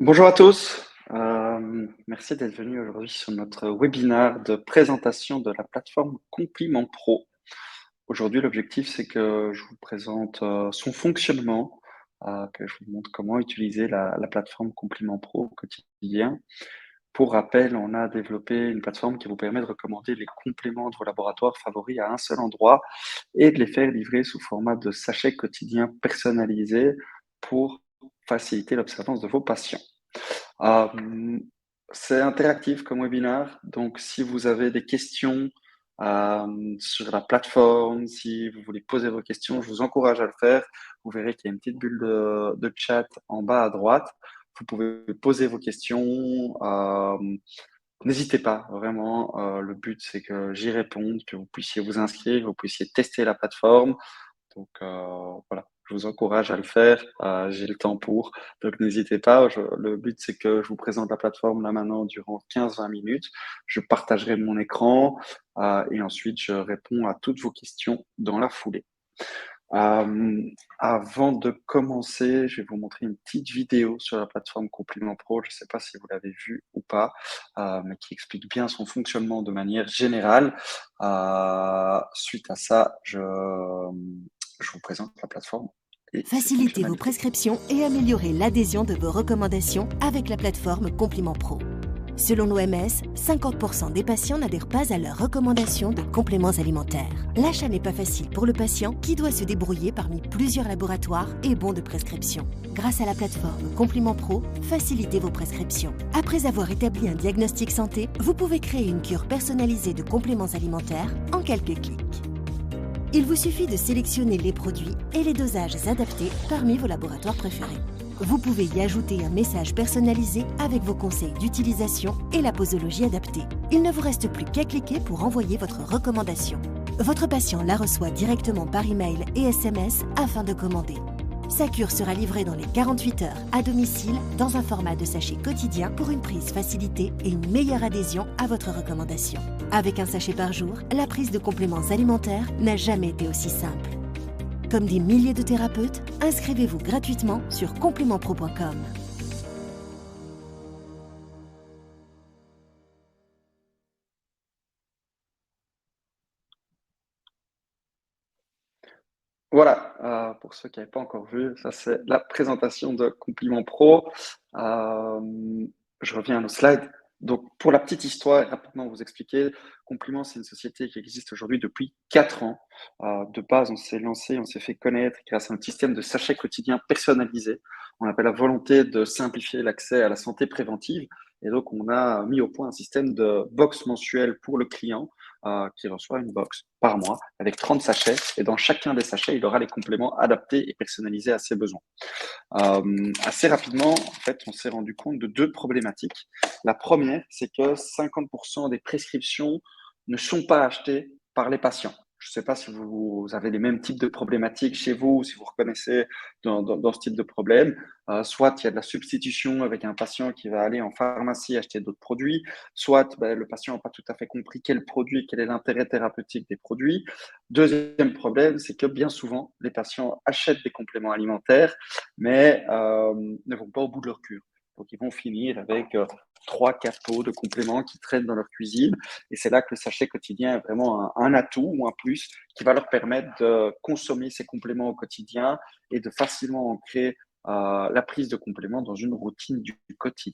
Bonjour à tous, merci d'être venus aujourd'hui sur notre webinaire de présentation de la plateforme Compliment Pro. Aujourd'hui, l'objectif, c'est que je vous présente son fonctionnement, que je vous montre comment utiliser la plateforme Compliment Pro au quotidien. Pour rappel, on a développé une plateforme qui vous permet de recommander les compléments de vos laboratoires favoris à un seul endroit et de les faire livrer sous format de sachets quotidiens personnalisés pour faciliter l'observance de vos patients. Hem, c'est interactif comme webinaire, donc si vous avez des questions, sur la plateforme, si vous voulez poser vos questions, je vous encourage à le faire. Vous verrez qu'il y a une petite bulle de chat en bas à droite. Vous pouvez poser vos questions, n'hésitez pas, vraiment, le but c'est que j'y réponde, que vous puissiez vous inscrire, que vous puissiez tester la plateforme. Donc voilà, je vous encourage à le faire, j'ai le temps pour, donc n'hésitez pas. Le but, c'est que je vous présente la plateforme là maintenant durant 15-20 minutes. Je partagerai mon écran et ensuite je réponds à toutes vos questions dans la foulée. Avant de commencer, je vais vous montrer une petite vidéo sur la plateforme Compliment Pro. Je ne sais pas si vous l'avez vue ou pas, mais qui explique bien son fonctionnement de manière générale. Suite à ça, je vous présente la plateforme et ses Facilitez vos fonctionnalités. prescriptions et améliorez l'adhésion de vos recommandations avec la plateforme Compliment Pro. Selon l'OMS, 50% des patients n'adhèrent pas à leurs recommandations de compléments alimentaires. L'achat n'est pas facile pour le patient qui doit se débrouiller parmi plusieurs laboratoires et bons de prescription. Grâce à la plateforme Compliment Pro, facilitez vos prescriptions. Après avoir établi un diagnostic santé, vous pouvez créer une cure personnalisée de compléments alimentaires en quelques clics. Il vous suffit de sélectionner les produits et les dosages adaptés parmi vos laboratoires préférés. Vous pouvez y ajouter un message personnalisé avec vos conseils d'utilisation et la posologie adaptée. Il ne vous reste plus qu'à cliquer pour envoyer votre recommandation. Votre patient la reçoit directement par email et SMS afin de commander. Sa cure sera livrée dans les 48 heures à domicile dans un format de sachet quotidien pour une prise facilitée et une meilleure adhésion à votre recommandation. Avec un sachet par jour, la prise de compléments alimentaires n'a jamais été aussi simple. Comme des milliers de thérapeutes, inscrivez-vous gratuitement sur complimentpro.com. Voilà, pour ceux qui n'avaient pas encore vu, ça c'est la présentation de Compliment Pro. Je reviens à nos slides. Donc pour la petite histoire, rapidement vous expliquer, Compliment, c'est une société qui existe aujourd'hui depuis 4 ans. De base, on s'est lancé, on s'est fait connaître grâce à un système de sachets quotidiens personnalisés. On avait la volonté de simplifier l'accès à la santé préventive et donc on a mis au point un système de box mensuelle pour le client qui reçoit une box par mois avec 30 sachets et dans chacun des sachets, il aura les compléments adaptés et personnalisés à ses besoins. Assez rapidement, en fait, on s'est rendu compte de deux problématiques. La première, c'est que 50% des prescriptions ne sont pas achetées par les patients. Je ne sais pas si vous avez les mêmes types de problématiques chez vous, ou si vous reconnaissez dans ce type de problème. Soit il y a de la substitution avec un patient qui va aller en pharmacie acheter d'autres produits, soit le patient n'a pas tout à fait compris quel produit, quel est l'intérêt thérapeutique des produits. Deuxième problème, c'est que bien souvent, les patients achètent des compléments alimentaires mais ne vont pas au bout de leur cure. Donc, ils vont finir avec 3-4 pots de compléments qui traînent dans leur cuisine. Et c'est là que le sachet quotidien est vraiment un atout ou un plus qui va leur permettre de consommer ces compléments au quotidien et de facilement ancrer la prise de compléments dans une routine du quotidien.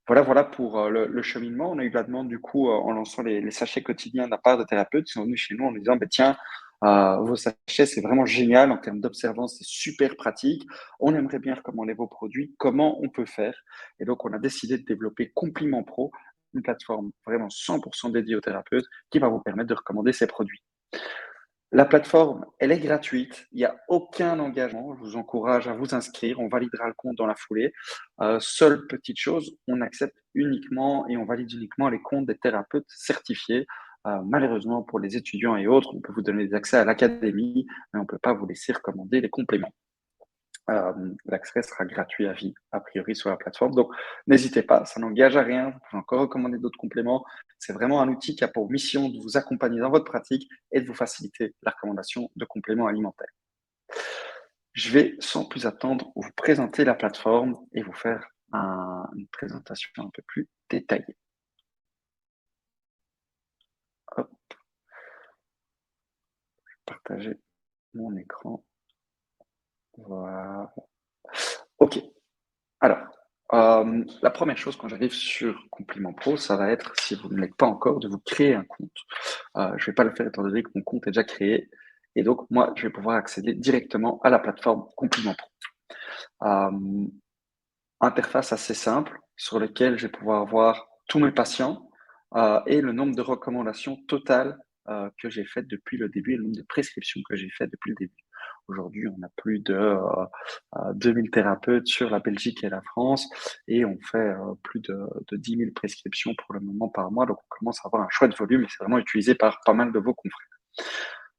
Voilà pour le cheminement. On a eu la demande, du coup, en lançant les sachets quotidiens de la part de thérapeutes qui sont venus chez nous en nous disant, bah, tiens, vos sachets, c'est vraiment génial en termes d'observance, c'est super pratique. On aimerait bien recommander vos produits. Comment on peut faire? Et donc, on a décidé de développer Compliment Pro, une plateforme vraiment 100% dédiée aux thérapeutes qui va vous permettre de recommander ces produits. La plateforme, elle est gratuite, il n'y a aucun engagement, je vous encourage à vous inscrire, on validera le compte dans la foulée. Seule petite chose, on accepte uniquement et on valide uniquement les comptes des thérapeutes certifiés. Malheureusement, pour les étudiants et autres, on peut vous donner des accès à l'académie, mais on ne peut pas vous laisser recommander les compléments. L'accès sera gratuit à vie, a priori, sur la plateforme. Donc, n'hésitez pas, ça n'engage à rien. Vous pouvez encore recommander d'autres compléments. C'est vraiment un outil qui a pour mission de vous accompagner dans votre pratique et de vous faciliter la recommandation de compléments alimentaires. Je vais, sans plus attendre, vous présenter la plateforme et vous faire une présentation un peu plus détaillée. Hop. Je vais partager mon écran. Voilà. OK. Alors, la première chose quand j'arrive sur Compliment Pro, ça va être, si vous ne l'êtes pas encore, de vous créer un compte. Je ne vais pas le faire étant donné que mon compte est déjà créé et donc moi, je vais pouvoir accéder directement à la plateforme Compliment Pro. Interface assez simple sur lequel je vais pouvoir voir tous mes patients, et le nombre de recommandations totales, que j'ai faites depuis le début et le nombre de prescriptions que j'ai faites depuis le début. Aujourd'hui, on a plus de 2000 thérapeutes sur la Belgique et la France et on fait, plus de 10 000 prescriptions pour le moment par mois, donc on commence à avoir un chouette volume et c'est vraiment utilisé par pas mal de vos confrères.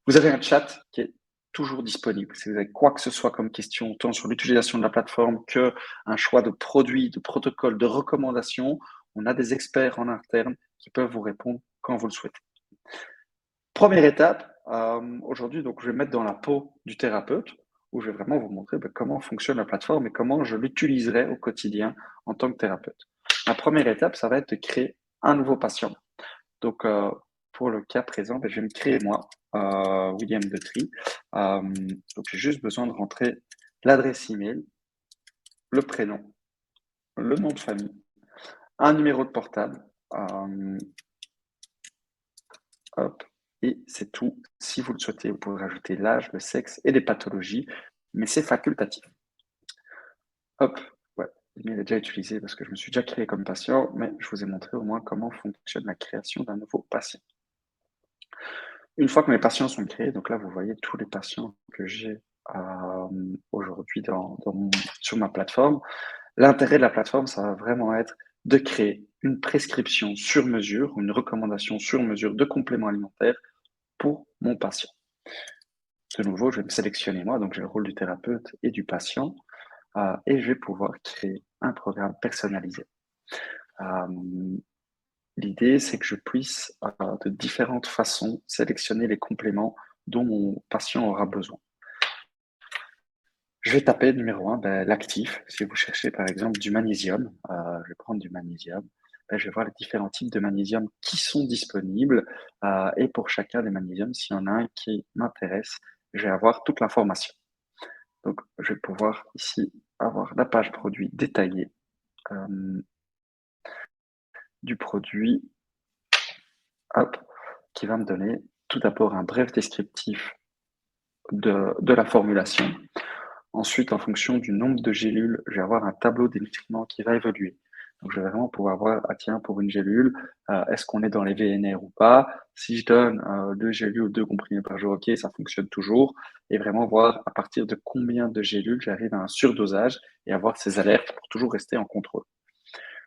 Vous avez un chat qui est toujours disponible. Si vous avez quoi que ce soit comme question, tant sur l'utilisation de la plateforme qu'un choix de produits, de protocoles, de recommandations, on a des experts en interne qui peuvent vous répondre quand vous le souhaitez. Première étape, aujourd'hui, donc, je vais me mettre dans la peau du thérapeute où je vais vraiment vous montrer comment fonctionne la plateforme et comment je l'utiliserai au quotidien en tant que thérapeute. La première étape, ça va être de créer un nouveau patient. Donc, pour le cas présent, je vais me créer moi, William Detry. Donc, j'ai juste besoin de rentrer l'adresse email, le prénom, le nom de famille, un numéro de portable, hop, et c'est tout. Si vous le souhaitez, vous pouvez rajouter l'âge, le sexe et des pathologies, mais c'est facultatif. Hop, ouais, l'email est déjà utilisé parce que je me suis déjà créé comme patient, mais je vous ai montré au moins comment fonctionne la création d'un nouveau patient. Une fois que mes patients sont créés, donc là, vous voyez tous les patients que j'ai aujourd'hui sur ma plateforme. L'intérêt de la plateforme, ça va vraiment être de créer une prescription sur mesure, une recommandation sur mesure de compléments alimentaires pour mon patient. De nouveau, je vais me sélectionner moi, donc j'ai le rôle du thérapeute et du patient, et je vais pouvoir créer un programme personnalisé. L'idée, c'est que je puisse, de différentes façons, sélectionner les compléments dont mon patient aura besoin. Je vais taper numéro 1, l'actif. Si vous cherchez par exemple du magnésium, je vais prendre du magnésium. Je vais voir les différents types de magnésium qui sont disponibles, et pour chacun des magnésiums, s'il y en a un qui m'intéresse, je vais avoir toute l'information. Donc, je vais pouvoir ici avoir la page produit détaillée, du produit. Hop, qui va me donner tout d'abord un bref descriptif de la formulation. Ensuite, en fonction du nombre de gélules, je vais avoir un tableau des nutriments qui va évoluer. Donc, je vais vraiment pouvoir voir, ah tiens, pour une gélule, est-ce qu'on est dans les VNR ou pas? Si je donne 2 gélules ou 2 comprimés par jour, ok, ça fonctionne toujours. Et vraiment voir à partir de combien de gélules j'arrive à un surdosage et avoir ces alertes pour toujours rester en contrôle.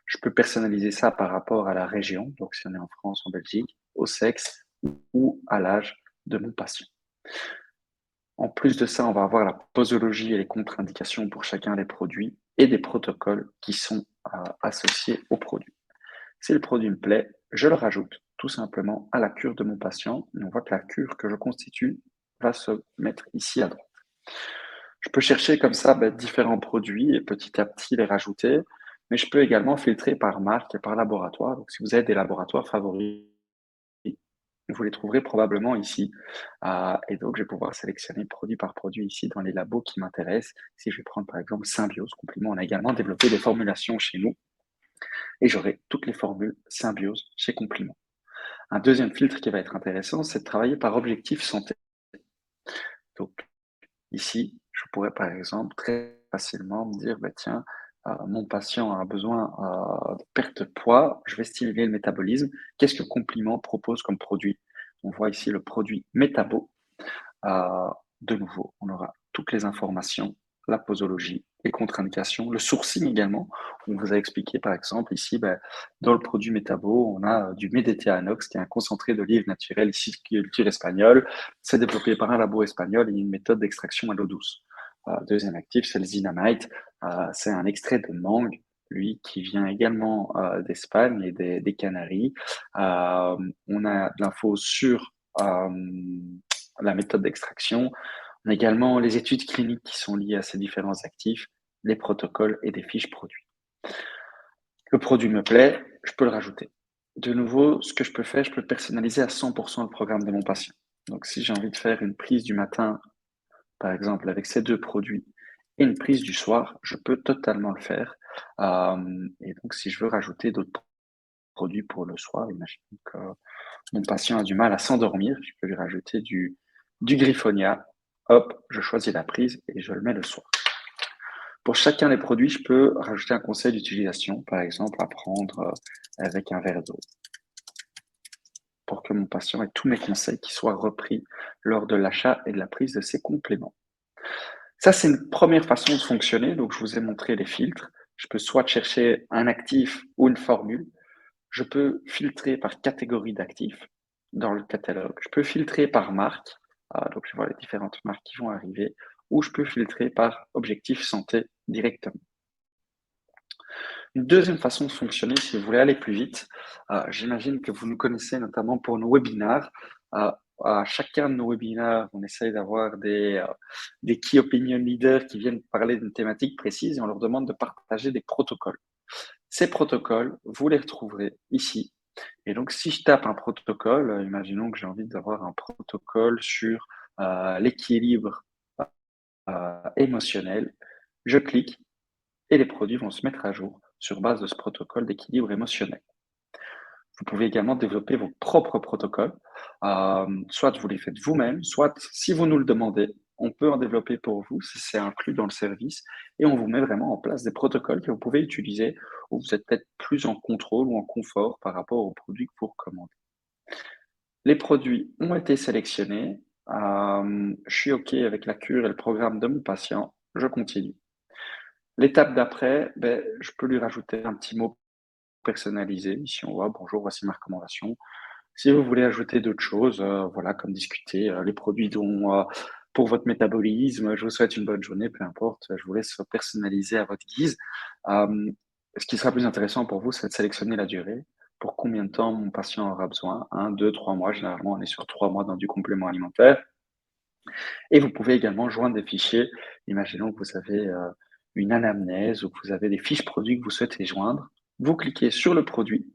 Je peux personnaliser ça par rapport à la région, donc si on est en France, en Belgique, au sexe ou à l'âge de mon patient. En plus de ça, on va avoir la posologie et les contre-indications pour chacun des produits et des protocoles qui sont associés au produit. Si le produit me plaît, je le rajoute tout simplement à la cure de mon patient. Et on voit que la cure que je constitue va se mettre ici à droite. Je peux chercher comme ça différents produits et petit à petit les rajouter, mais je peux également filtrer par marque et par laboratoire. Donc, si vous avez des laboratoires favoris, vous les trouverez probablement ici. Et donc, je vais pouvoir sélectionner produit par produit ici dans les labos qui m'intéressent. Si je vais prendre par exemple Symbiose Compliment, on a également développé des formulations chez nous et j'aurai toutes les formules Symbiose chez Compliment. Un deuxième filtre qui va être intéressant, c'est de travailler par objectif santé. Donc, ici, je pourrais par exemple très facilement me dire, tiens, mon patient a besoin de perte de poids, je vais stimuler le métabolisme. Qu'est-ce que Compliment propose comme produit? On voit ici le produit Métabo. De nouveau, on aura toutes les informations, la posologie, les contre-indications, le sourcing également. On vous a expliqué par exemple ici, dans le produit Métabo, on a du MDTA Anox, qui est un concentré d'olive naturel ici culture espagnole. C'est développé par un labo espagnol et une méthode d'extraction à l'eau douce. Deuxième actif, c'est le Zinamite. C'est un extrait de mangue, lui, qui vient également d'Espagne et des Canaries. On a de l'info sur la méthode d'extraction. On a également les études cliniques qui sont liées à ces différents actifs, les protocoles et des fiches produits. Le produit me plaît, je peux le rajouter. De nouveau, ce que je peux faire, je peux personnaliser à 100% le programme de mon patient. Donc, si j'ai envie de faire une prise du matin, par exemple, avec ces deux produits, et une prise du soir, je peux totalement le faire. Et donc, si je veux rajouter d'autres produits pour le soir, imaginons que mon patient a du mal à s'endormir, je peux lui rajouter du Griffonia. Hop, je choisis la prise et je le mets le soir. Pour chacun des produits, je peux rajouter un conseil d'utilisation, par exemple, à prendre avec un verre d'eau, pour que mon patient ait tous mes conseils qui soient repris lors de l'achat et de la prise de ses compléments. Ça, c'est une première façon de fonctionner. Donc, je vous ai montré les filtres. Je peux soit chercher un actif ou une formule. Je peux filtrer par catégorie d'actifs dans le catalogue. Je peux filtrer par marque. Donc, je vois les différentes marques qui vont arriver. Ou je peux filtrer par objectif santé directement. Une deuxième façon de fonctionner, si vous voulez aller plus vite, j'imagine que vous nous connaissez notamment pour nos webinars. À chacun de nos webinars, on essaye d'avoir des key opinion leaders qui viennent parler d'une thématique précise et on leur demande de partager des protocoles. Ces protocoles, vous les retrouverez ici. Et donc, si je tape un protocole, imaginons que j'ai envie d'avoir un protocole sur l'équilibre émotionnel, je clique et les produits vont se mettre à jour sur base de ce protocole d'équilibre émotionnel. Vous pouvez également développer vos propres protocoles. Soit vous les faites vous-même, soit si vous nous le demandez, on peut en développer pour vous si c'est inclus dans le service et on vous met vraiment en place des protocoles que vous pouvez utiliser où vous êtes peut-être plus en contrôle ou en confort par rapport aux produits que vous recommandez. Les produits ont été sélectionnés. Je suis OK avec la cure et le programme de mon patient. Je continue. L'étape d'après, je peux lui rajouter un petit mot personnalisé. Ici, on voit bonjour, voici ma recommandation. Si vous voulez ajouter d'autres choses, voilà, comme discuter les produits dont pour votre métabolisme, je vous souhaite une bonne journée, peu importe, je vous laisse personnaliser à votre guise. Ce qui sera plus intéressant pour vous, c'est de sélectionner la durée. Pour combien de temps mon patient aura besoin? 1, 2, 3 mois. Généralement, on est sur 3 mois dans du complément alimentaire. Et vous pouvez également joindre des fichiers. Imaginons que vous avez une anamnèse ou que vous avez des fiches produits que vous souhaitez joindre. Vous cliquez sur le produit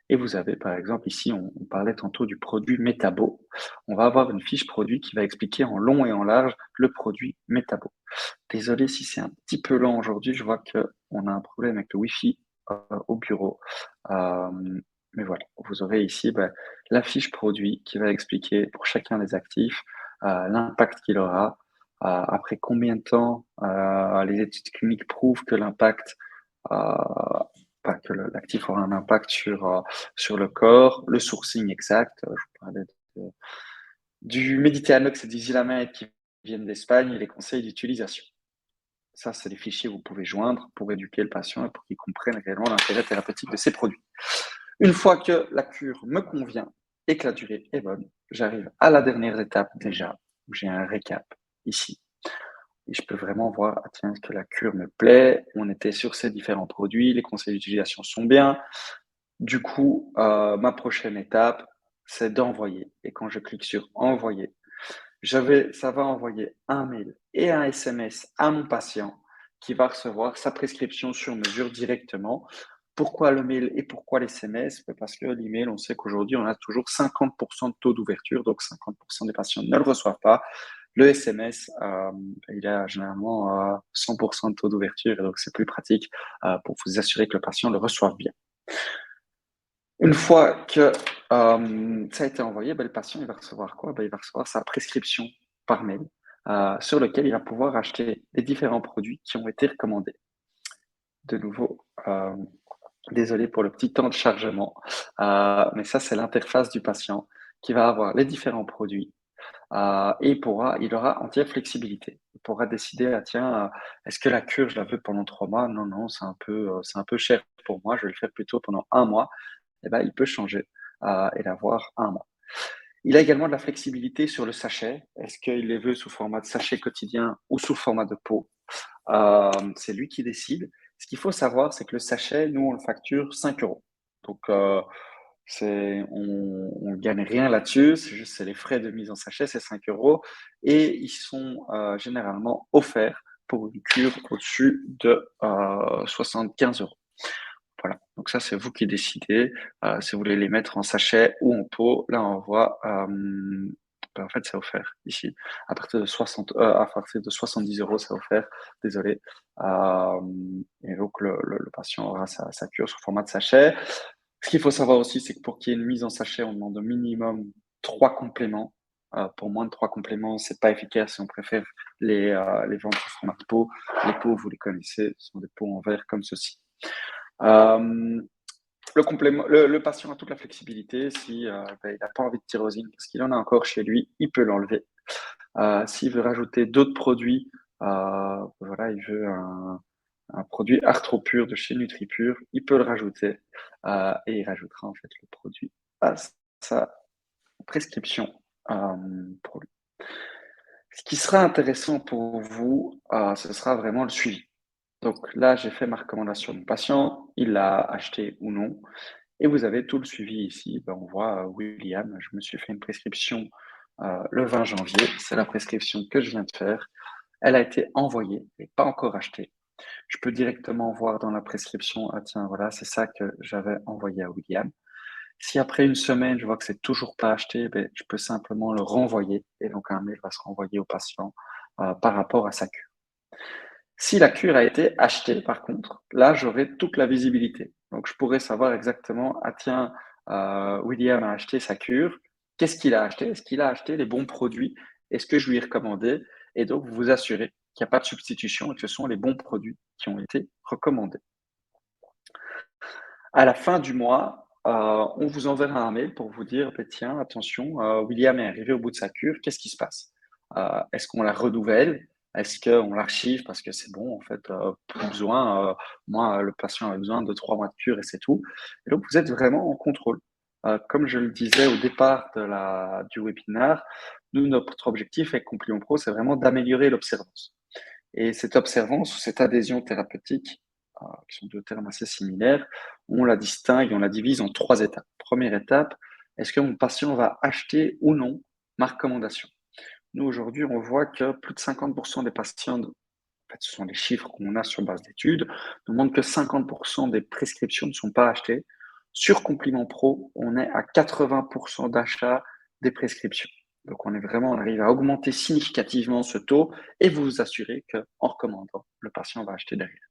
et vous avez, par exemple, ici, on parlait tantôt du produit Métabo. On va avoir une fiche produit qui va expliquer en long et en large le produit Métabo. Désolé si c'est un petit peu lent aujourd'hui, je vois qu'on a un problème avec le Wi-Fi au bureau. Mais voilà, vous aurez ici la fiche produit qui va expliquer pour chacun des actifs l'impact qu'il aura, après combien de temps les études cliniques prouvent que l'impact que l'actif aura un impact sur le corps, le sourcing exact. Je vous parlais du Méditerranox et du Zilamètre qui viennent d'Espagne et les conseils d'utilisation. Ça, c'est des fichiers que vous pouvez joindre pour éduquer le patient et pour qu'il comprenne réellement l'intérêt thérapeutique de ces produits. Une fois que la cure me convient et que la durée est bonne, j'arrive à la dernière étape déjà, où j'ai un récap ici. Et je peux vraiment voir, tiens, que la cure me plaît, on était sur ces différents produits, les conseils d'utilisation sont bien. Du coup, ma prochaine étape, c'est d'envoyer. Et quand je clique sur envoyer, ça va envoyer un mail et un SMS à mon patient qui va recevoir sa prescription sur mesure directement. Pourquoi le mail et pourquoi l'SMS? Parce que l'email, on sait qu'aujourd'hui, on a toujours 50% de taux d'ouverture, donc 50% des patients ne le reçoivent pas. Le SMS, il a généralement 100% de taux d'ouverture, et donc c'est plus pratique pour vous assurer que le patient le reçoive bien. Une fois que ça a été envoyé, le patient il va recevoir quoi? Il va recevoir sa prescription par mail sur lequel il va pouvoir acheter les différents produits qui ont été recommandés. De nouveau, désolé pour le petit temps de chargement, mais ça c'est l'interface du patient qui va avoir les différents produits et il aura entière flexibilité. Il pourra décider, tiens, est-ce que la cure, je la veux pendant 3 mois? Non, non, c'est un peu cher pour moi, je vais le faire plutôt pendant 1 mois. Il peut changer et l'avoir 1 mois. Il a également de la flexibilité sur le sachet. Est-ce qu'il les veut sous format de sachet quotidien ou sous format de pot? C'est lui qui décide. Ce qu'il faut savoir, c'est que le sachet, nous, on le facture 5 €. Donc, on gagne rien là-dessus, c'est les frais de mise en sachet, c'est 5 € et ils sont généralement offerts pour une cure au-dessus de 75 euros. Voilà, donc ça, c'est vous qui décidez si vous voulez les mettre en sachet ou en pot. Là, on voit, en fait, c'est offert ici. À partir de 70 euros, c'est offert. Désolé. Et donc, le patient aura sa cure sous format de sachet. Ce qu'il faut savoir aussi, c'est que pour qu'il y ait une mise en sachet, on demande au minimum 3 compléments. Pour moins de 3 compléments, c'est pas efficace. On préfère les vendre sous format de pot. Les pots, vous les connaissez, ce sont des pots en verre comme ceci. Le patient a toute la flexibilité. Si il n'a pas envie de tyrosine parce qu'il en a encore chez lui, il peut l'enlever. S'il veut rajouter d'autres produits, voilà, il veut un produit Arthropure de chez NutriPure, il peut le rajouter et il rajoutera en fait le produit à sa prescription pour lui. Ce qui sera intéressant pour vous, ce sera vraiment le suivi. Donc là, j'ai fait ma recommandation du patient, il l'a acheté ou non, et vous avez tout le suivi ici. On voit William, je me suis fait une prescription le 20 janvier, c'est la prescription que je viens de faire. Elle a été envoyée, elle n'est pas encore achetée. Je peux directement voir dans la prescription, ah tiens, voilà, c'est ça que j'avais envoyé à William. Si après une semaine, je vois que c'est toujours pas acheté, je peux simplement le renvoyer et donc un mail va se renvoyer au patient par rapport à sa cure. Si la cure a été achetée, par contre, là, j'aurai toute la visibilité. Donc, je pourrais savoir exactement, ah tiens, William a acheté sa cure. Qu'est-ce qu'il a acheté? Est-ce qu'il a acheté les bons produits? Est-ce que je lui ai recommandé? Et donc, vous vous assurez qu'il n'y a pas de substitution et que ce sont les bons produits qui ont été recommandés. À la fin du mois, on vous enverra un mail pour vous dire, tiens, attention, William est arrivé au bout de sa cure, qu'est-ce qui se passe? Est-ce qu'on la renouvelle? Est-ce qu'on l'archive parce que c'est bon, en fait, plus besoin. Moi, le patient a besoin de 3 mois de cure et c'est tout. Et donc, vous êtes vraiment en contrôle. Comme je le disais au départ du webinaire, nous, notre objectif avec Compliment Pro, c'est vraiment d'améliorer l'observance. Et cette observance ou cette adhésion thérapeutique, qui sont deux termes assez similaires, on la distingue, on la divise en 3 étapes. Première étape, est-ce que mon patient va acheter ou non ma recommandation? Nous, aujourd'hui, on voit que plus de 50% des patients, en fait, ce sont les chiffres qu'on a sur base d'études, nous montrent que 50% des prescriptions ne sont pas achetées. Sur Compliment Pro, on est à 80% d'achat des prescriptions. Donc, on arrive à augmenter significativement ce taux et vous vous assurez qu'en recommandant, le patient va acheter derrière.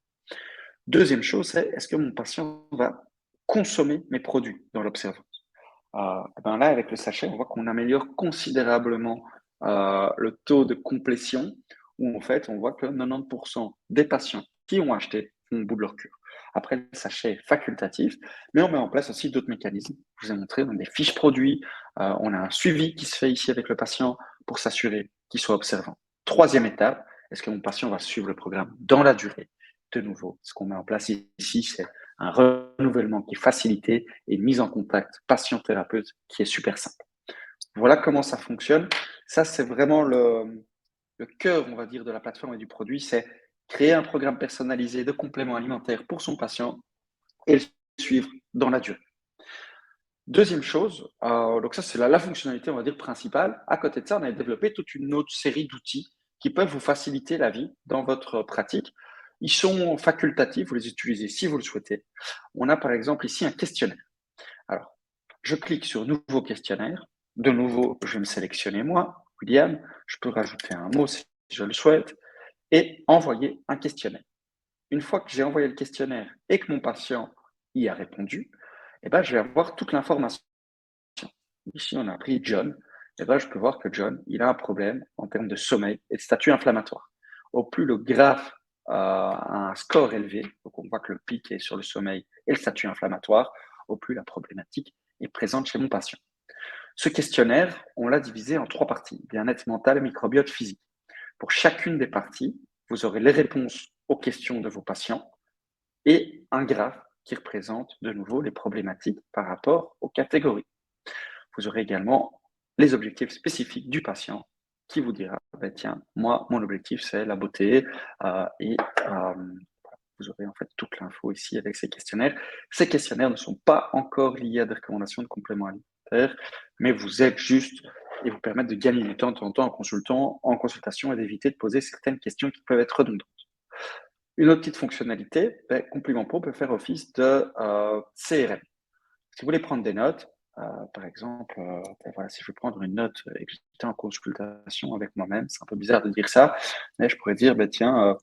Deuxième chose, c'est est-ce que mon patient va consommer mes produits dans l'observance? Là, avec le sachet, on voit qu'on améliore considérablement le taux de complétion, où en fait, on voit que 90% des patients qui ont acheté font au bout de leur cure. Après, le sachet est facultatif, mais on met en place aussi d'autres mécanismes. Je vous ai montré, des fiches produits, on a un suivi qui se fait ici avec le patient pour s'assurer qu'il soit observant. Troisième étape, est-ce que mon patient va suivre le programme dans la durée? De nouveau, ce qu'on met en place ici, c'est un renouvellement qui est facilité et une mise en contact patient-thérapeute qui est super simple. Voilà comment ça fonctionne. Ça, c'est vraiment le cœur, on va dire, de la plateforme et du produit, c'est créer un programme personnalisé de compléments alimentaires pour son patient et le suivre dans la durée. Deuxième chose, donc ça, c'est la fonctionnalité, on va dire, principale. À côté de ça, on a développé toute une autre série d'outils qui peuvent vous faciliter la vie dans votre pratique. Ils sont facultatifs, vous les utilisez si vous le souhaitez. On a par exemple ici un questionnaire. Alors, je clique sur Nouveau questionnaire. De nouveau, je vais me sélectionner moi, William. Je peux rajouter un mot si je le souhaite et envoyer un questionnaire. Une fois que j'ai envoyé le questionnaire et que mon patient y a répondu, je vais avoir toute l'information. Ici, on a pris John. Je peux voir que John, il a un problème en termes de sommeil et de statut inflammatoire. Au plus le graphe a un score élevé, donc on voit que le pic est sur le sommeil et le statut inflammatoire, au plus la problématique est présente chez mon patient. Ce questionnaire, on l'a divisé en 3 parties, bien-être mental et microbiote physique. Pour chacune des parties, vous aurez les réponses aux questions de vos patients et un graphe qui représente de nouveau les problématiques par rapport aux catégories. Vous aurez également les objectifs spécifiques du patient qui vous dira, tiens, moi, mon objectif, c'est la beauté vous aurez en fait toute l'info ici avec ces questionnaires. Ces questionnaires ne sont pas encore liés à des recommandations de compléments alimentaires, mais vous aident juste et vous permettent de gagner du temps de temps en consultation et d'éviter de poser certaines questions qui peuvent être redondantes. Une autre petite fonctionnalité, Compliment Pro peut faire office de CRM. Si vous voulez prendre des notes, par exemple, voilà, si je veux prendre une note et que j'étais en consultation avec moi-même, c'est un peu bizarre de dire ça, mais je pourrais dire, tiens,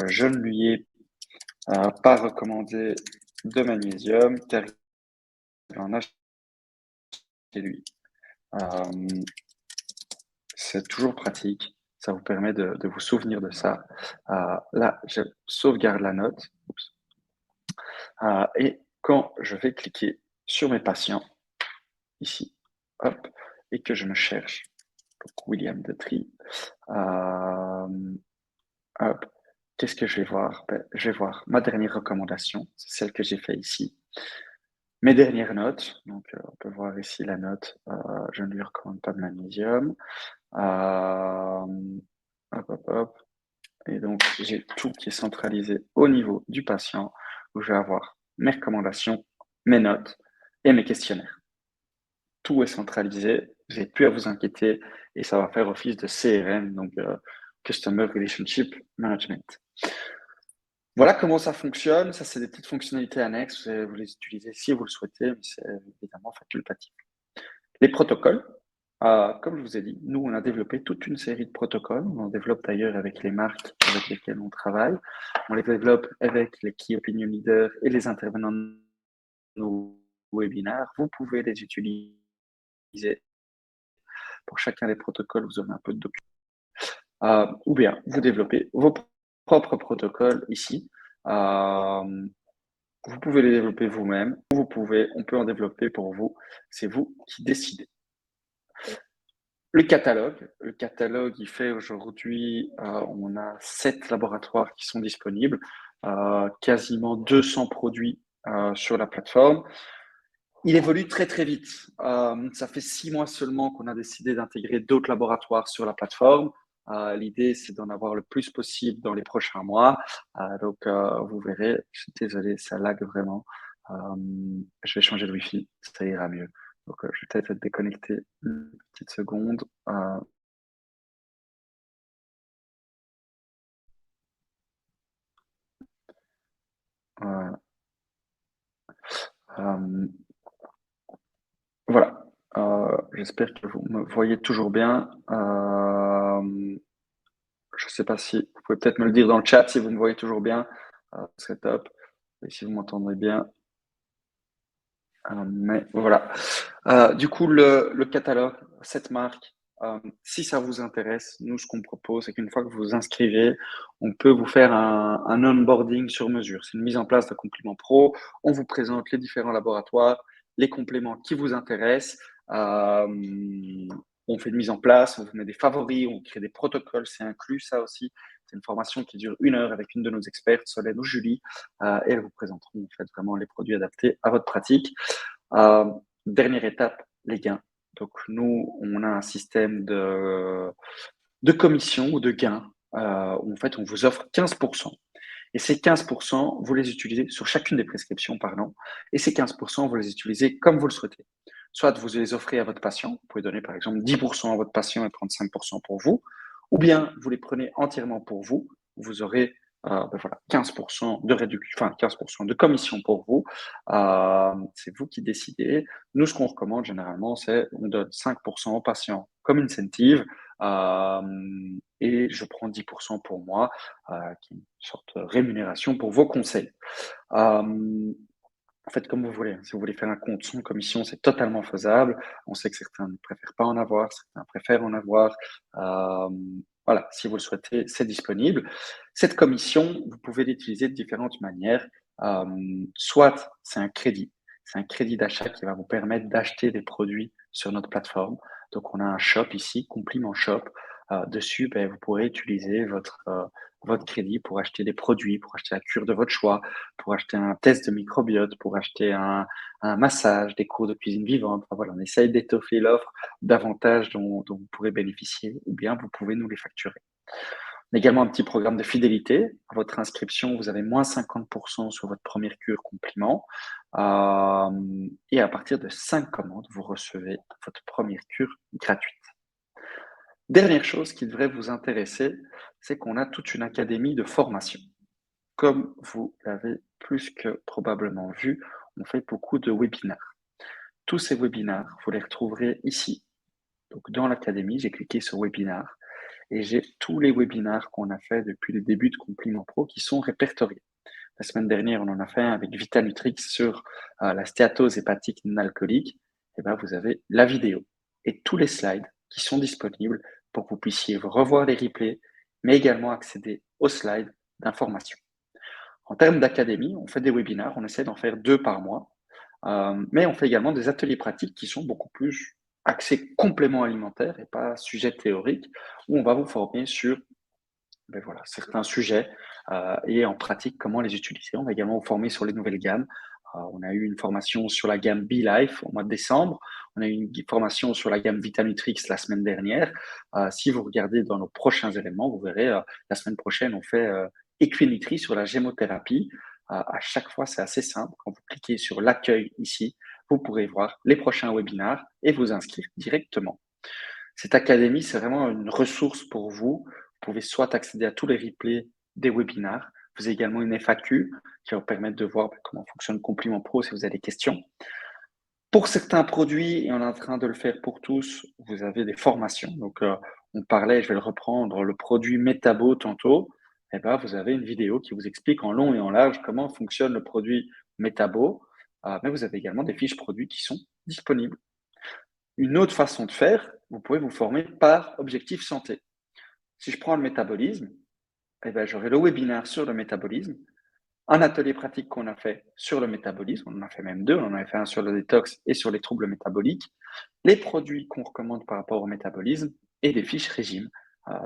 je ne lui ai pas recommandé de magnésium car il en a chez lui. C'est toujours pratique, ça vous permet de vous souvenir de ça. Là, je sauvegarde la note. Oups. Et quand je vais cliquer sur mes patients, ici, hop, et que je me cherche, donc William Detry, hop, qu'est-ce que je vais voir? Je vais voir ma dernière recommandation, c'est celle que j'ai faite ici. Mes dernières notes, donc on peut voir ici la note, je ne lui recommande pas de magnésium. Hop, hop, hop. Et donc, j'ai tout qui est centralisé au niveau du patient, où je vais avoir mes recommandations, mes notes et mes questionnaires. Tout est centralisé, vous n'avez plus à vous inquiéter et ça va faire office de CRM, donc Customer Relationship Management. Voilà comment ça fonctionne. Ça, c'est des petites fonctionnalités annexes. Vous les utilisez si vous le souhaitez, mais c'est évidemment facultatif. Les protocoles, comme je vous ai dit, nous, on a développé toute une série de protocoles. On en développe d'ailleurs avec les marques avec lesquelles on travaille. On les développe avec les key opinion leaders et les intervenants de nos webinaires. Vous pouvez les utiliser. Pour chacun des protocoles, vous avez un peu de documents. Ou bien, vous développez vos propres protocoles ici. Vous pouvez les développer vous-même, ou on peut en développer pour vous. C'est vous qui décidez. Le catalogue, il fait aujourd'hui, on a 7 laboratoires qui sont disponibles, quasiment 200 produits sur la plateforme. Il évolue très très vite. Ça fait 6 mois seulement qu'on a décidé d'intégrer d'autres laboratoires sur la plateforme. L'idée, c'est d'en avoir le plus possible dans les prochains mois. Donc, vous verrez, je suis désolé, ça lag vraiment. Je vais changer de Wi-Fi, ça ira mieux. Donc, je vais peut-être être déconnecté une petite seconde. Voilà. J'espère que vous me voyez toujours bien. Je ne sais pas si vous pouvez peut-être me le dire dans le chat si vous me voyez toujours bien. Ce serait top. Et si vous m'entendez bien. Mais voilà. Du coup, le catalogue, cette marque, si ça vous intéresse, nous, ce qu'on propose, c'est qu'une fois que vous vous inscrivez, on peut vous faire un onboarding sur mesure. C'est une mise en place de Compliment Pro. On vous présente les différents laboratoires, les compléments qui vous intéressent. On fait une mise en place, on vous met des favoris, on crée des protocoles, c'est inclus ça aussi. C'est une formation qui dure 1 heure avec une de nos expertes, Solène ou Julie, et elles vous présenteront en fait vraiment les produits adaptés à votre pratique. Dernière étape, les gains. Donc nous, on a un système de commission ou de gains où en fait on vous offre 15%. Et ces 15%, vous les utilisez sur chacune des prescriptions, pardon. Et ces 15%, vous les utilisez comme vous le souhaitez. Soit vous les offrez à votre patient, vous pouvez donner par exemple 10% à votre patient et prendre 5% pour vous, ou bien vous les prenez entièrement pour vous, vous aurez voilà, 15% de réduction, enfin 15% de commission pour vous. C'est vous qui décidez. Nous, ce qu'on recommande généralement, c'est on donne 5% aux patients comme incentive et je prends 10% pour moi, qui est une sorte de rémunération pour vos conseils. En fait, comme vous voulez. Si vous voulez faire un compte sans commission, c'est totalement faisable. On sait que certains ne préfèrent pas en avoir, certains préfèrent en avoir. Voilà, si vous le souhaitez, c'est disponible. Cette commission, vous pouvez l'utiliser de différentes manières. Soit c'est un crédit. C'est un crédit d'achat qui va vous permettre d'acheter des produits sur notre plateforme. Donc, on a un shop ici, Compliment Shop. Dessus, vous pourrez utiliser votre crédit pour acheter des produits, pour acheter la cure de votre choix, pour acheter un test de microbiote, pour acheter un massage, des cours de cuisine vivante. Enfin, voilà, on essaye d'étoffer l'offre d'avantages dont vous pourrez bénéficier, ou bien vous pouvez nous les facturer. On a également un petit programme de fidélité. À votre inscription, vous avez moins 50% sur votre première cure Compliment. Et à partir de 5 commandes, vous recevez votre première cure gratuite. Dernière chose qui devrait vous intéresser, c'est qu'on a toute une académie de formation. comme vous l'avez plus que probablement vu, on fait beaucoup de webinaires. Tous ces webinaires, vous les retrouverez ici. Donc, dans l'académie, j'ai cliqué sur webinaire et j'ai tous les webinaires qu'on a fait depuis le début de Compliment Pro qui sont répertoriés. La semaine dernière, on en a fait un avec Vitanutrix sur la stéatose hépatique non alcoolique. Et ben, vous avez la vidéo et tous les slides qui sont disponibles pour que vous puissiez revoir les replays, mais également accéder aux slides d'information. En termes d'académie, on fait des webinaires, on essaie d'en faire 2 par mois, mais on fait également des ateliers pratiques qui sont beaucoup plus axés compléments alimentaires et pas sujet théorique, où on va vous former sur voilà, certains sujets et en pratique comment les utiliser. On va également vous former sur les nouvelles gammes. On a eu une formation sur la gamme BeLife au mois de décembre. On a eu une formation sur la gamme Vitanutrix la semaine dernière. Si vous regardez dans nos prochains événements, vous verrez, la semaine prochaine, on fait Equinutri sur la gémothérapie. À chaque fois, c'est assez simple. Quand vous cliquez sur l'accueil ici, vous pourrez voir les prochains webinaires et vous inscrire directement. Cette académie, c'est vraiment une ressource pour vous. Vous pouvez soit accéder à tous les replays des webinaires. Vous avez également une FAQ qui va vous permettre de voir comment fonctionne Compliment Pro si vous avez des questions. Pour certains produits, et on est en train de le faire pour tous, vous avez des formations. Donc, on parlait, je vais le reprendre, le produit Metabo tantôt. Eh ben, vous avez une vidéo qui vous explique en long et en large comment fonctionne le produit Metabo. Mais vous avez également des fiches produits qui sont disponibles. Une autre façon de faire, vous pouvez vous former par objectif santé. Si je prends le métabolisme, eh ben, j'aurai le webinaire sur le métabolisme, un atelier pratique qu'on a fait sur le métabolisme, on en a fait même 2, on en a fait un sur le détox et sur les troubles métaboliques, les produits qu'on recommande par rapport au métabolisme et des fiches régime.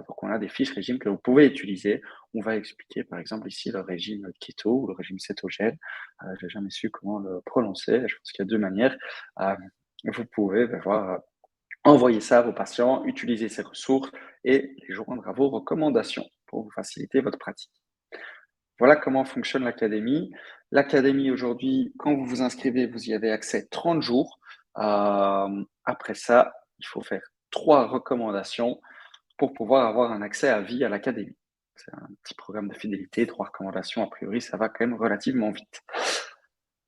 Donc on a des fiches régime que vous pouvez utiliser. On va expliquer par exemple ici le régime keto ou le régime cétogène. Je n'ai jamais su comment le prononcer, je pense qu'il y a 2 manières. Vous pouvez voir envoyer ça à vos patients, utiliser ces ressources et les joindre à vos recommandations pour vous faciliter votre pratique. Voilà comment fonctionne l'académie. L'académie aujourd'hui, quand vous vous inscrivez, vous y avez accès 30 jours. Après ça, il faut faire 3 recommandations pour pouvoir avoir un accès à vie à l'académie. C'est un petit programme de fidélité, 3 recommandations, a priori, ça va quand même relativement vite.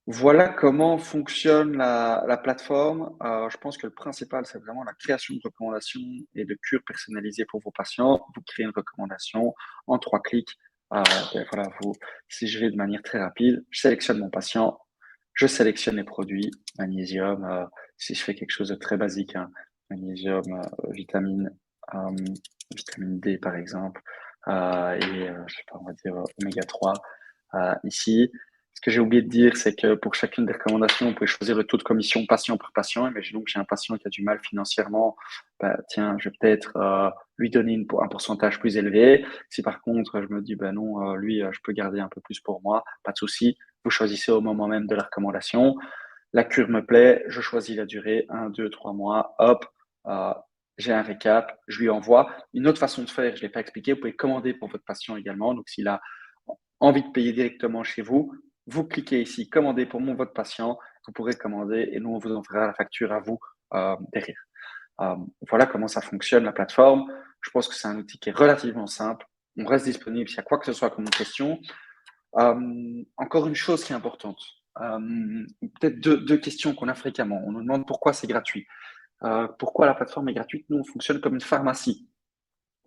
Voilà comment fonctionne la plateforme. Je pense que le principal, c'est vraiment la création de recommandations et de cures personnalisées pour vos patients. Vous créez une recommandation en 3 clics. Voilà, si je vais de manière très rapide, je sélectionne mon patient, je sélectionne les produits, magnésium, si je fais quelque chose de très basique, hein, magnésium, vitamine D par exemple, je sais pas, on va dire oméga 3 ici. Ce que j'ai oublié de dire, c'est que pour chacune des recommandations, vous pouvez choisir le taux de commission patient par patient. Imaginons que j'ai un patient qui a du mal financièrement, tiens, je vais peut-être lui donner un pourcentage plus élevé. Si par contre, je me dis, non, lui, je peux garder un peu plus pour moi, pas de souci. Vous choisissez au moment même de la recommandation. La cure me plaît, je choisis la durée, 1, 2, 3 mois, hop, j'ai un récap, je lui envoie. Une autre façon de faire, je ne l'ai pas expliqué, vous pouvez commander pour votre patient également. Donc, s'il a envie de payer directement chez vous, vous cliquez ici, commander pour votre patient, vous pourrez commander et nous, on vous enverra la facture à vous derrière. Voilà comment ça fonctionne, la plateforme. Je pense que c'est un outil qui est relativement simple. On reste disponible s'il y a quoi que ce soit comme question. Encore une chose qui est importante, peut-être deux questions qu'on a fréquemment. On nous demande pourquoi c'est gratuit. Pourquoi la plateforme est gratuite? Nous, on fonctionne comme une pharmacie.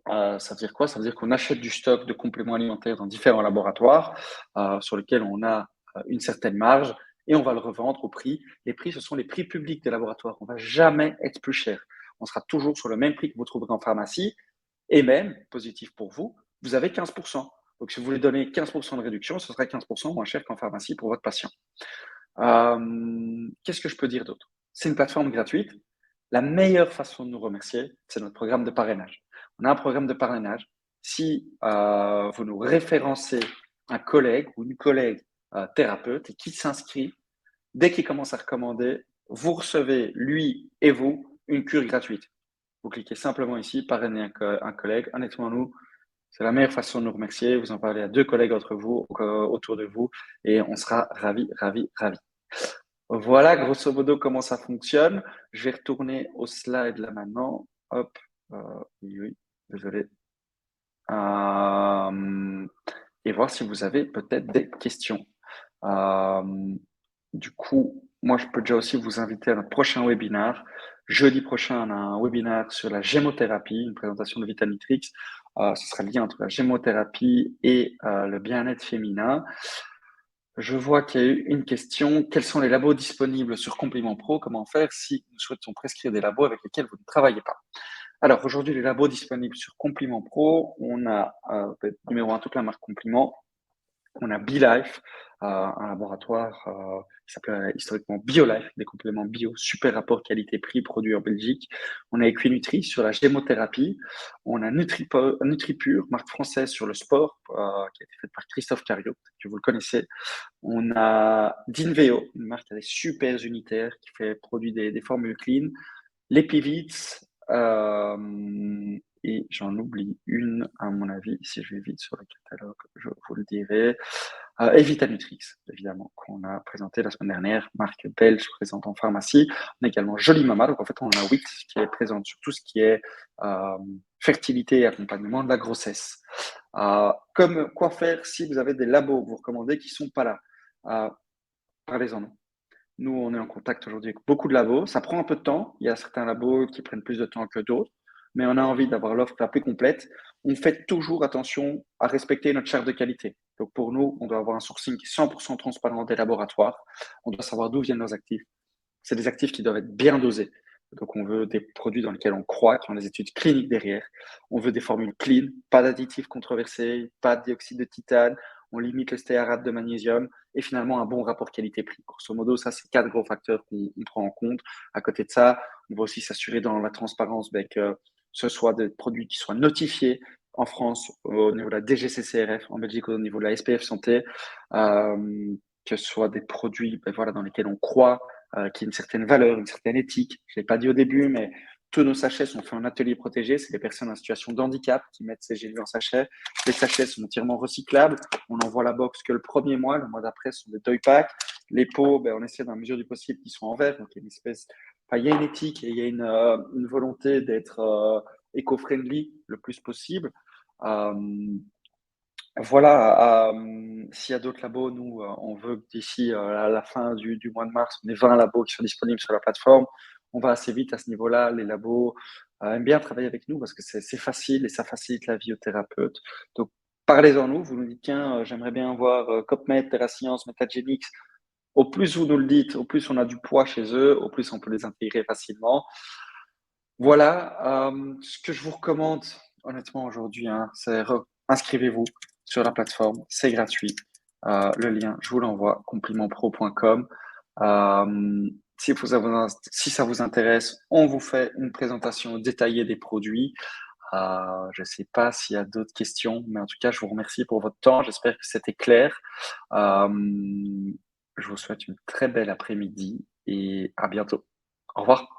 Ça veut dire quoi? Ça veut dire qu'on achète du stock de compléments alimentaires dans différents laboratoires sur lesquels on a une certaine marge et on va le revendre au prix. Les prix, ce sont les prix publics des laboratoires. On ne va jamais être plus cher. On sera toujours sur le même prix que vous trouverez en pharmacie et même, positif pour vous, vous avez 15%. Donc, si vous voulez donner 15% de réduction, ce sera 15% moins cher qu'en pharmacie pour votre patient. Qu'est-ce que je peux dire d'autre? C'est une plateforme gratuite. La meilleure façon de nous remercier, c'est notre programme de parrainage. On a un programme de parrainage. Si vous nous référencez un collègue ou une collègue thérapeute et qui s'inscrit, dès qu'il commence à recommander, vous recevez, lui et vous, une cure gratuite. Vous cliquez simplement ici, parrainer un collègue. Honnêtement, nous, c'est la meilleure façon de nous remercier. Vous en parlez à 2 collègues autour de vous et on sera ravis, ravis, ravis. Voilà, grosso modo, comment ça fonctionne. Je vais retourner au slide là maintenant. Hop, oui, désolé. et voir si vous avez peut-être des questions. Du coup, moi, je peux déjà aussi vous inviter à notre prochain webinaire. Jeudi prochain, on a un webinaire sur la gémothérapie, une présentation de Vitamitrix. Ce sera le lien entre la gémothérapie et le bien-être féminin. Je vois qu'il y a eu une question. Quels sont les labos disponibles sur Compliment Pro? Comment faire si nous souhaitons prescrire des labos avec lesquels vous ne travaillez pas? Alors, aujourd'hui, les labos disponibles sur Compliment Pro, on a numéro un toute la marque Compliment. On a BeLife, un laboratoire qui s'appelait historiquement BioLife, des compléments bio, super rapport qualité-prix, produit en Belgique. On a Equinutri sur la gémothérapie. On a NutriPure, marque française sur le sport, qui a été faite par Christophe Cario, que vous le connaissez. On a Dinveo, une marque avec super unitaire qui produit des formules clean. L'Epivits, et j'en oublie une, à mon avis, si je vais vite sur le catalogue, je vous le dirai. Et Vitanutrix, évidemment, qu'on a présenté la semaine dernière, marque belge présente en pharmacie. On a également Jolie Mama, donc en fait, on a WIT qui est présente sur tout ce qui est fertilité et accompagnement de la grossesse. Comme quoi faire si vous avez des labos que vous recommandez qui ne sont pas là. Parlez-en nous. Nous, on est en contact aujourd'hui avec beaucoup de labos. Ça prend un peu de temps. Il y a certains labos qui prennent plus de temps que d'autres, mais on a envie d'avoir l'offre la plus complète. On fait toujours attention à respecter notre charte de qualité. Donc, pour nous, on doit avoir un sourcing qui est 100% transparent des laboratoires. On doit savoir d'où viennent nos actifs. C'est des actifs qui doivent être bien dosés. Donc, on veut des produits dans lesquels on croit, qui ont des études cliniques derrière. On veut des formules clean, pas d'additifs controversés, pas de dioxyde de titane. On limite le stéarate de magnésium et finalement un bon rapport qualité-prix. Grosso modo, ça, c'est 4 gros facteurs qu'on prend en compte. À côté de ça, on va aussi s'assurer dans la transparence que ce soit des produits qui soient notifiés en France au niveau de la DGCCRF, en Belgique au niveau de la SPF Santé, que ce soit des produits voilà, dans lesquels on croit, qui a une certaine valeur, une certaine éthique. Je ne l'ai pas dit au début, mais tous nos sachets sont faits en atelier protégé. C'est des personnes en situation de handicap qui mettent ces gélules en sachet. Les sachets sont entièrement recyclables. On n'envoie la box que le premier mois. Le mois d'après, ce sont des toy packs. Les pots, on essaie dans la mesure du possible qu'ils soient en verre. Donc, il y a une espèce, il y a une éthique et il y a une volonté d'être éco-friendly le plus possible. Voilà, s'il y a d'autres labos, nous, on veut que d'ici à la fin du mois de mars, on ait 20 labos qui sont disponibles sur la plateforme. On va assez vite à ce niveau-là. Les labos aiment bien travailler avec nous parce que c'est facile et ça facilite la vie aux thérapeutes. Donc, parlez-en nous. Vous nous dites, tiens, j'aimerais bien voir CopMed, TerraScience, Metagenics. Au plus vous nous le dites, au plus on a du poids chez eux, au plus on peut les intégrer facilement. Voilà, ce que je vous recommande, honnêtement, aujourd'hui, c'est inscrivez-vous sur la plateforme, c'est gratuit. Le lien, je vous l'envoie, complimentpro.com. Si ça vous intéresse, on vous fait une présentation détaillée des produits. Je ne sais pas s'il y a d'autres questions, mais en tout cas, je vous remercie pour votre temps. J'espère que c'était clair. Je vous souhaite une très belle après-midi et à bientôt. Au revoir.